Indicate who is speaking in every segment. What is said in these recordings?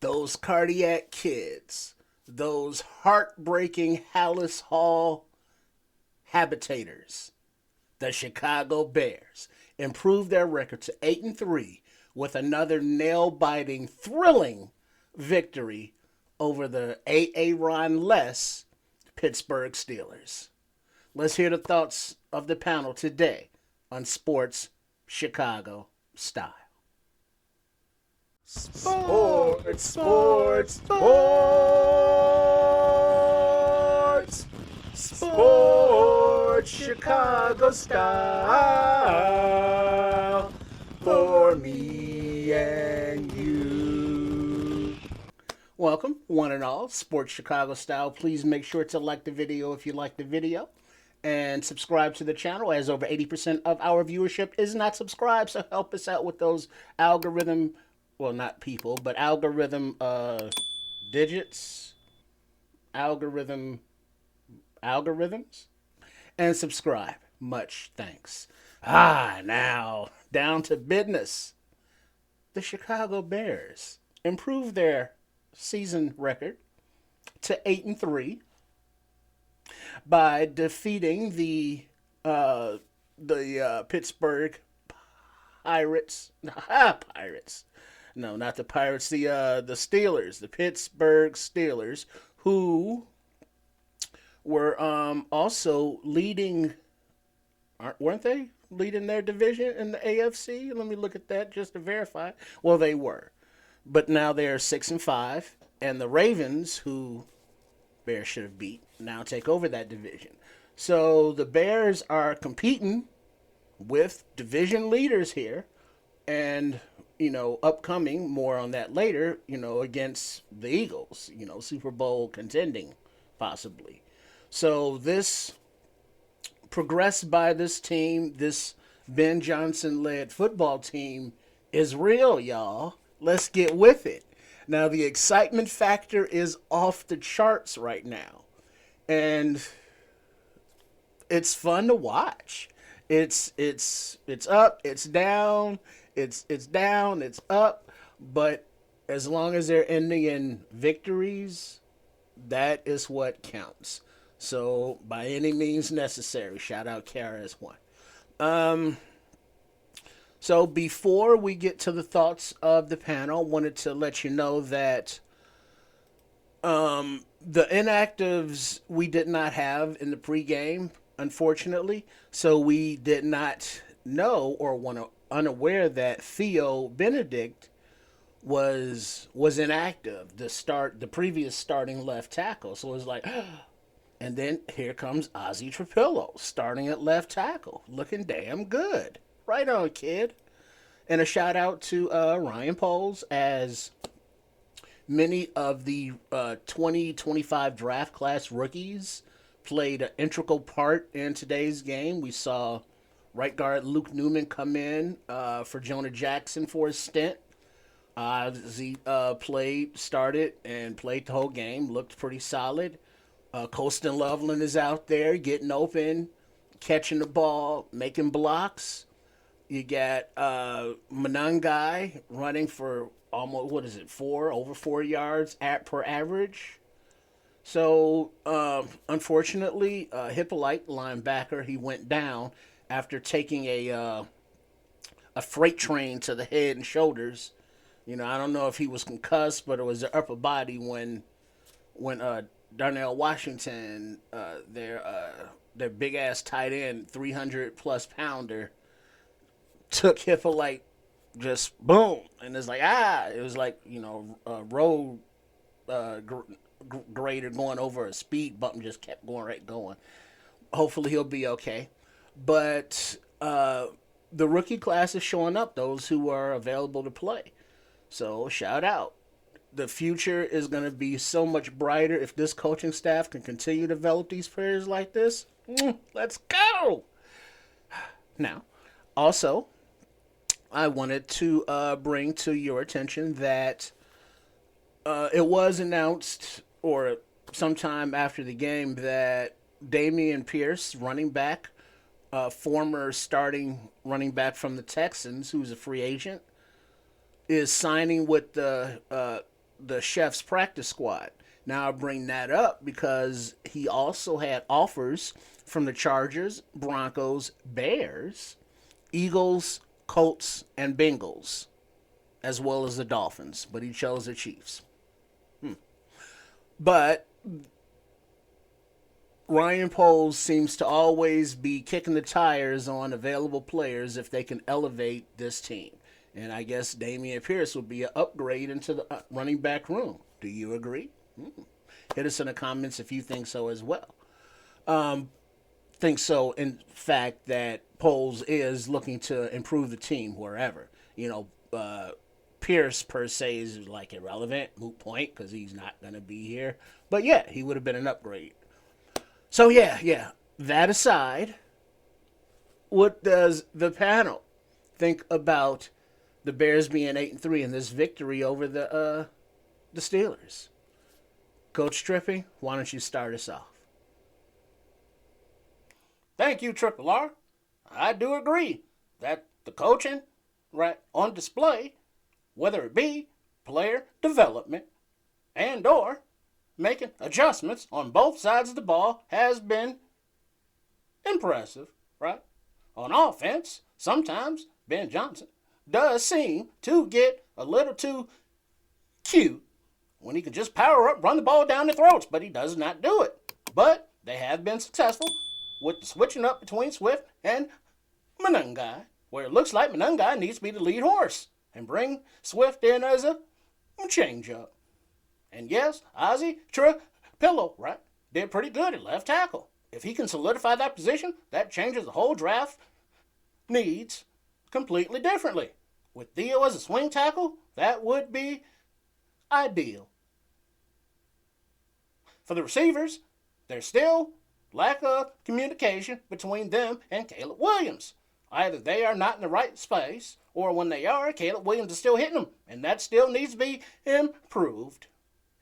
Speaker 1: those cardiac kids, those heartbreaking Hallis Hall habitators, the Chicago Bears, improved their record to 8-3 with another nail-biting, thrilling victory over the Aaron-less Pittsburgh Steelers. Let's hear the thoughts of the panel today on Sports Chicago Style. Sports, sports, sports, sports, Chicago style for me and you. Welcome, one and all, Sports Chicago style. Please make sure to like the video if you like the video and subscribe to the channel, as over 80% of our viewership is not subscribed, so help us out with those algorithm, well, not people, but algorithm digits, algorithms, and subscribe. Much thanks. Now, down to business. The Chicago Bears improved their season record to 8-3 by defeating the Pittsburgh Pirates. Pirates. No, not the Pirates. The Steelers, the Pittsburgh Steelers, who were also leading. Weren't they leading their division in the AFC? Let me look at that just to verify. Well, they were, but now they are 6-5, and the Ravens, who Bears should have beat, now take over that division. So the Bears are competing with division leaders here, and upcoming, more on that later, against the Eagles, Super Bowl contending, possibly. So this progressed by this team, this Ben Johnson-led football team is real, y'all. Let's get with it. Now, the excitement factor is off the charts right now, and it's fun to watch. It's up, it's down, it's down, it's up, but as long as they're ending in victories, that is what counts. So, by any means necessary, shout out Kara as one. So before we get to the thoughts of the panel, I wanted to let you know that the inactives we did not have in the pregame, unfortunately. So we did not know or unaware that Theo Benedict was inactive, the previous starting left tackle. So it was like, and then here comes Ozzy Trapillo starting at left tackle, looking damn good. Right on, kid. And a shout out to Ryan Poles, as many of the 2025 draft class rookies played an integral part in today's game. We saw right guard Luke Newman come in for Jonah Jackson for his stint. He started and played the whole game, looked pretty solid. Colston Loveland is out there getting open, catching the ball, making blocks. You got Manangai running for almost, over 4 yards per average. So, unfortunately, Hippolyte, linebacker, he went down after taking a freight train to the head and shoulders. I don't know if he was concussed, but it was the upper body when Darnell Washington, their big ass tight end, 300+ pounder, took Hippolyte, just boom, and it's like it was like a road grader going over a speed bump, and just kept going. Hopefully he'll be okay, but the rookie class is showing up, those who are available to play. So shout out. The future is going to be so much brighter if this coaching staff can continue to develop these players like this. Let's go. Now, also, I wanted to bring to your attention that it was announced, or sometime after the game, that Damian Pierce, running back, former starting running back from the Texans, who's a free agent, is signing with the the chef's practice squad. Now I bring that up because he also had offers from the Chargers, Broncos, Bears, Eagles, Colts, and Bengals, as well as the Dolphins, but he chose the Chiefs. But Ryan Poles seems to always be kicking the tires on available players if they can elevate this team. And I guess Dameon Pierce would be an upgrade into the running back room. Do you agree? Hit us in the comments if you think so as well. Think so, in fact, that Poles is looking to improve the team wherever. Pierce per se is like irrelevant, moot point, because he's not going to be here. But yeah, he would have been an upgrade. So yeah. That aside, what does the panel think about the Bears being 8-3 in this victory over the Steelers? Coach Trippy, why don't you start us off?
Speaker 2: Thank you, Triple R. I do agree that the coaching, right, on display, whether it be player development and or making adjustments on both sides of the ball, has been impressive, right? On offense, sometimes Ben Johnson does seem to get a little too cute when he can just power up, run the ball down their throats, but he does not do it. But they have been successful with the switching up between Swift and Monangai, where it looks like Monangai needs to be the lead horse and bring Swift in as a change-up. And yes, Ozzie Trapillo, right, did pretty good at left tackle. If he can solidify that position, that changes the whole draft needs completely differently. With Theo as a swing tackle, that would be ideal. For the receivers, there's still lack of communication between them and Caleb Williams. Either they are not in the right space, or when they are, Caleb Williams is still hitting them, and that still needs to be improved.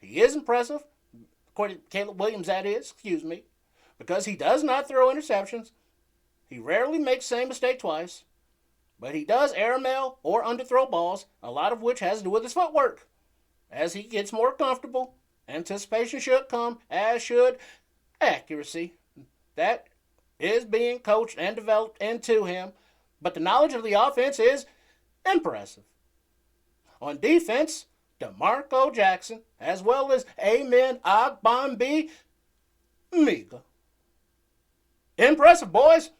Speaker 2: He is impressive, according to Caleb Williams, that is, because he does not throw interceptions. He rarely makes the same mistake twice, but he does airmail or underthrow balls, a lot of which has to do with his footwork. As he gets more comfortable, anticipation should come, as should accuracy. That is being coached and developed into him, but the knowledge of the offense is impressive. On defense, DeMarco Jackson, as well as Amen Agbambi Miga. Impressive, boys.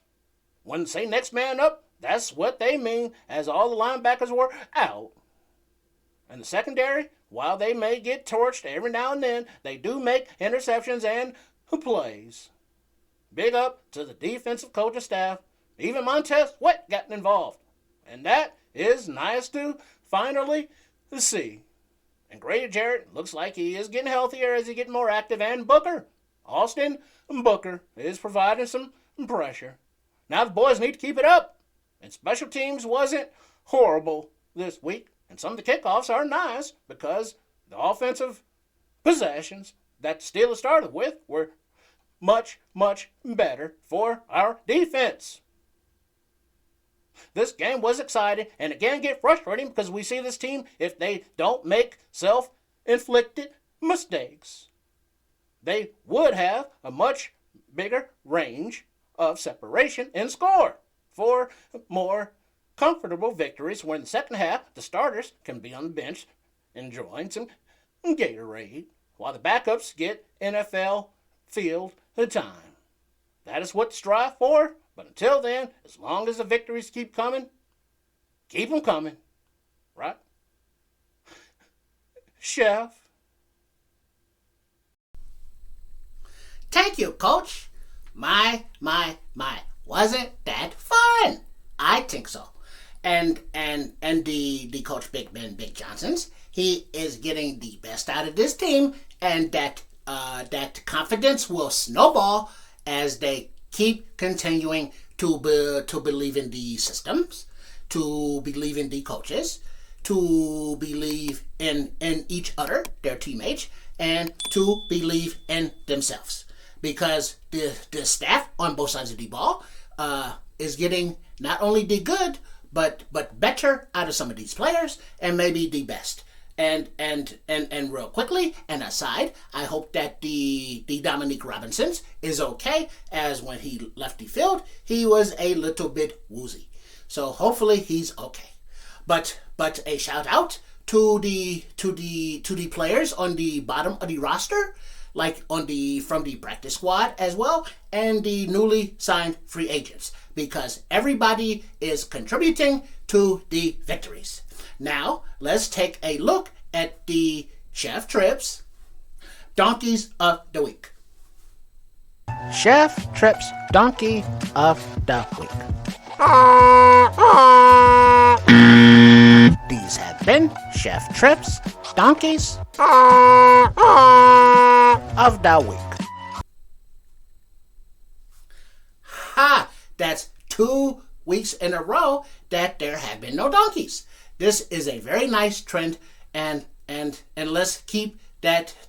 Speaker 2: When they say next man up, that's what they mean, as all the linebackers were out. And the secondary, while they may get torched every now and then, they do make interceptions and plays. Big up to the defensive coaching staff. Even Montez Sweat got involved. And that is nice to finally see. And Grady Jarrett looks like he is getting healthier as he gets more active. And Booker, Austin Booker, is providing some pressure. Now the boys need to keep it up. And special teams wasn't horrible this week. And some of the kickoffs are nice because the offensive possessions that the Steelers started with were much, much better for our defense. This game was exciting, and it can get frustrating because we see this team, if they don't make self-inflicted mistakes, they would have a much bigger range of separation in score for more comfortable victories, where in the second half, the starters can be on the bench enjoying some Gatorade, while the backups get NFL field time. That is what to strive for, but until then, as long as the victories keep coming, keep them coming, right? Chef.
Speaker 3: Thank you, Coach. My. Wasn't that fun? I think so. And the Coach Big Ben Big Johnsons, he is getting the best out of this team, and that confidence will snowball as they keep continuing to believe in the systems, to believe in the coaches, to believe in each other, their teammates, and to believe in themselves. Because the staff on both sides of the ball is getting not only the good, but better out of some of these players, and maybe the best. And real quickly, and aside, I hope that the Dominique Robinsons is okay, as when he left the field, he was a little bit woozy. So hopefully he's okay. But a shout out to the players on the bottom of the roster, like from the practice squad as well, and the newly signed free agents, because everybody is contributing to the victories. Now, let's take a look at the Chef Trips Donkeys of the Week.
Speaker 1: Chef Trips Donkey of the Week. These have been Chef Trips Donkeys of the Week.
Speaker 3: Ha! That's 2 weeks in a row that there have been no donkeys. This is a very nice trend, and let's keep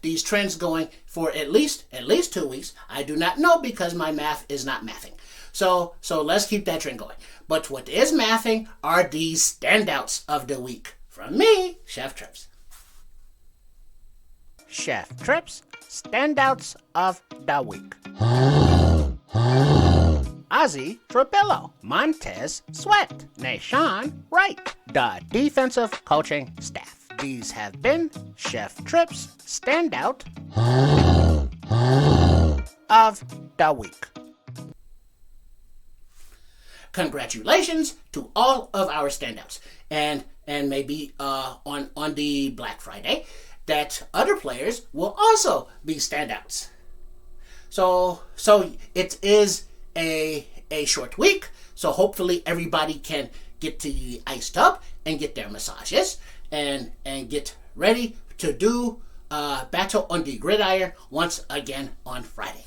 Speaker 3: these trends going for at least 2 weeks. I do not know, because my math is not mathing. So let's keep that trend going. But what is mathing are these standouts of the week. From me, Chef Trips.
Speaker 1: Chef Trips Standouts of the Week. Ozzy Trapillo, Montez Sweat, Nashawn Wright, the defensive coaching staff. These have been Chef Trips Standout of the Week.
Speaker 3: Congratulations to all of our standouts, and maybe on the Black Friday that other players will also be standouts. So it is a short week, so hopefully everybody can get to the ice tub and get their massages and get ready to do battle on the gridiron once again on Friday.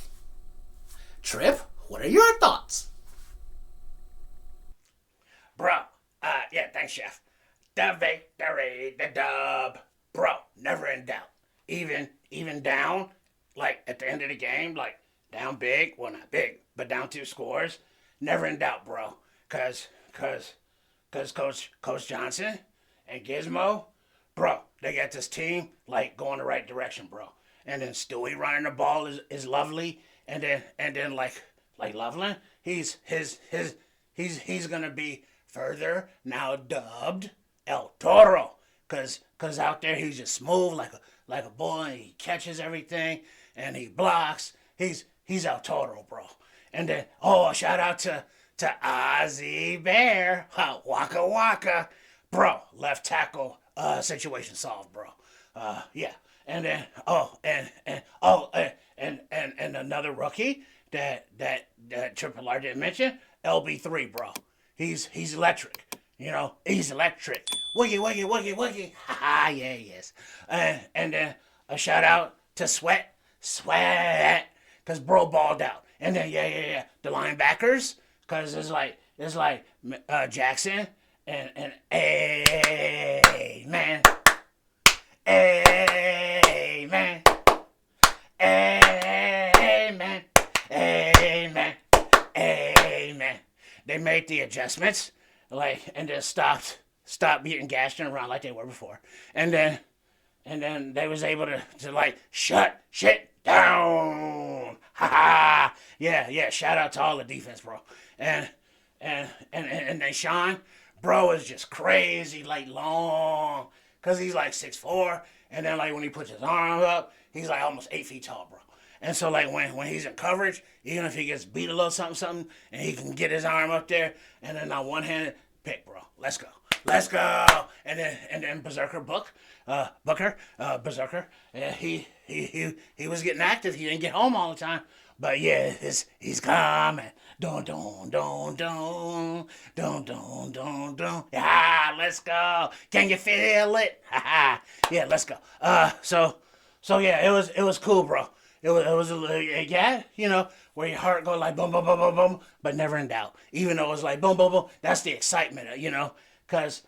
Speaker 3: Trip, what are your thoughts?
Speaker 2: Bro, yeah, thanks, Chef. The victory, the dub. Bro, never in doubt. Even down, like at the end of the game, like down big, well not big, but down 2 scores, never in doubt, bro. Cause Coach Johnson and Gizmo, bro, they got this team like going the right direction, bro. And then Stewie running the ball is lovely, and then like Loveland, he's gonna be further now dubbed El Toro, cause out there he's just smooth like a bull, and he catches everything and he blocks. He's El Toro, bro. And then a shout out to Ozzy Bear, Waka Waka, bro. Left tackle situation solved, bro. Yeah. And then and another rookie that Triple R didn't mention, LB3, bro. He's electric. You know, he's electric. Wiggy, wiggy, wiggy, wiggy. Ha, yeah, yes. And then a shout out to Sweat, cause bro balled out. And then yeah, the linebackers, cause it's like Jackson and amen, amen, amen, amen, amen. They made the adjustments, and then stopped beating gashed around like they were before, and then they was able to shut shit down. Ha ha. Yeah. Shout out to all the defense, bro. And then Sean, bro, is just crazy, long, cause he's 6'4", and then when he puts his arm up, he's almost 8 feet tall, bro. And so when he's in coverage, even if he gets beat a little something, and he can get his arm up there, and then on one handed pick, bro. Let's go. And then Berserker Berserker. He was getting active. He didn't get home all the time, but yeah, he's coming. Don. Yeah, let's go. Can you feel it? Yeah, let's go. So yeah, it was cool, bro. It was yeah, where your heart go boom, boom, boom, boom, boom, but never in doubt. Even though it was boom, boom, boom, that's the excitement, cause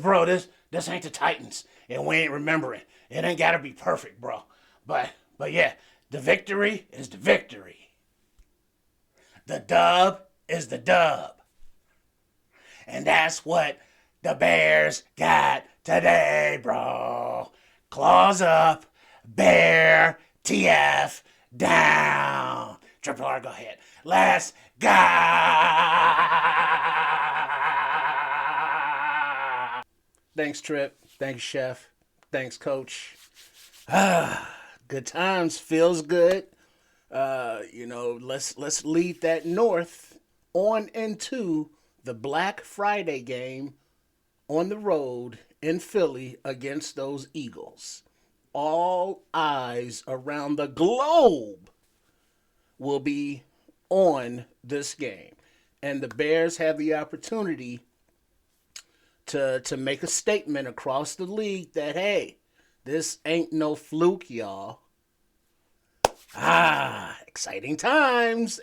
Speaker 2: bro, this ain't the Titans, and we ain't remembering. It ain't gotta be perfect, bro. But yeah, the victory is the victory. The dub is the dub. And that's what the Bears got today, bro. Claws up, bear, TF, down. Triple R, go ahead. Let's go.
Speaker 1: Thanks, Trip. Thanks, Chef. Thanks, Coach. Good times. Feels good. Let's lead that north on into the Black Friday game on the road in Philly against those Eagles. All eyes around the globe will be on this game. And the Bears have the opportunity to make a statement across the league that, hey, this ain't no fluke, y'all. Exciting times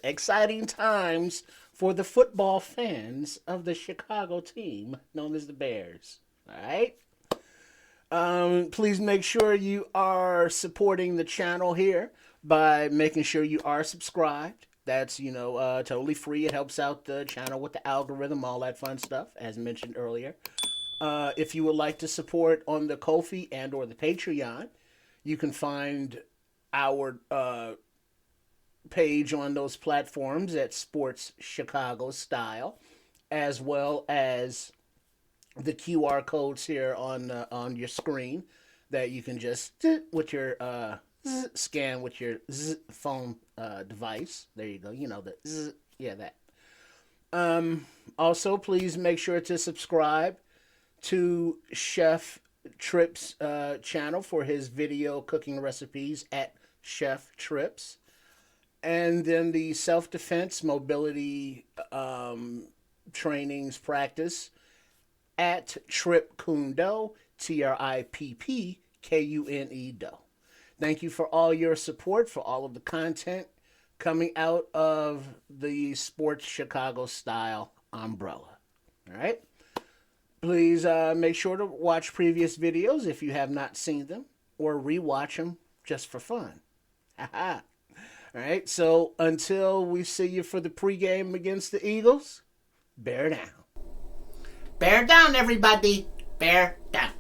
Speaker 1: for the football fans of the Chicago team known as the Bears. All right? Please make sure you are supporting the channel here by making sure you are subscribed. That's, totally free. It helps out the channel with the algorithm, all that fun stuff, as mentioned earlier. If you would like to support on the Ko-fi and or the Patreon, you can find our page on those platforms at Sports Chicago Style, as well as the QR codes here on your screen that you can just with your scan with your phone device. There you go. That. Also, please make sure to subscribe to Chef Trips channel for his video cooking recipes at Chef Trips. And then the self-defense mobility trainings practice at Trip Kundo, TRIPPKUNE Do. Thank you for all your support, for all of the content coming out of the Sports Chicago Style umbrella. All right? Please make sure to watch previous videos if you have not seen them, or rewatch them just for fun. All right, so until we see you for the pregame against the Eagles, bear down.
Speaker 3: Bear down, everybody. Bear down.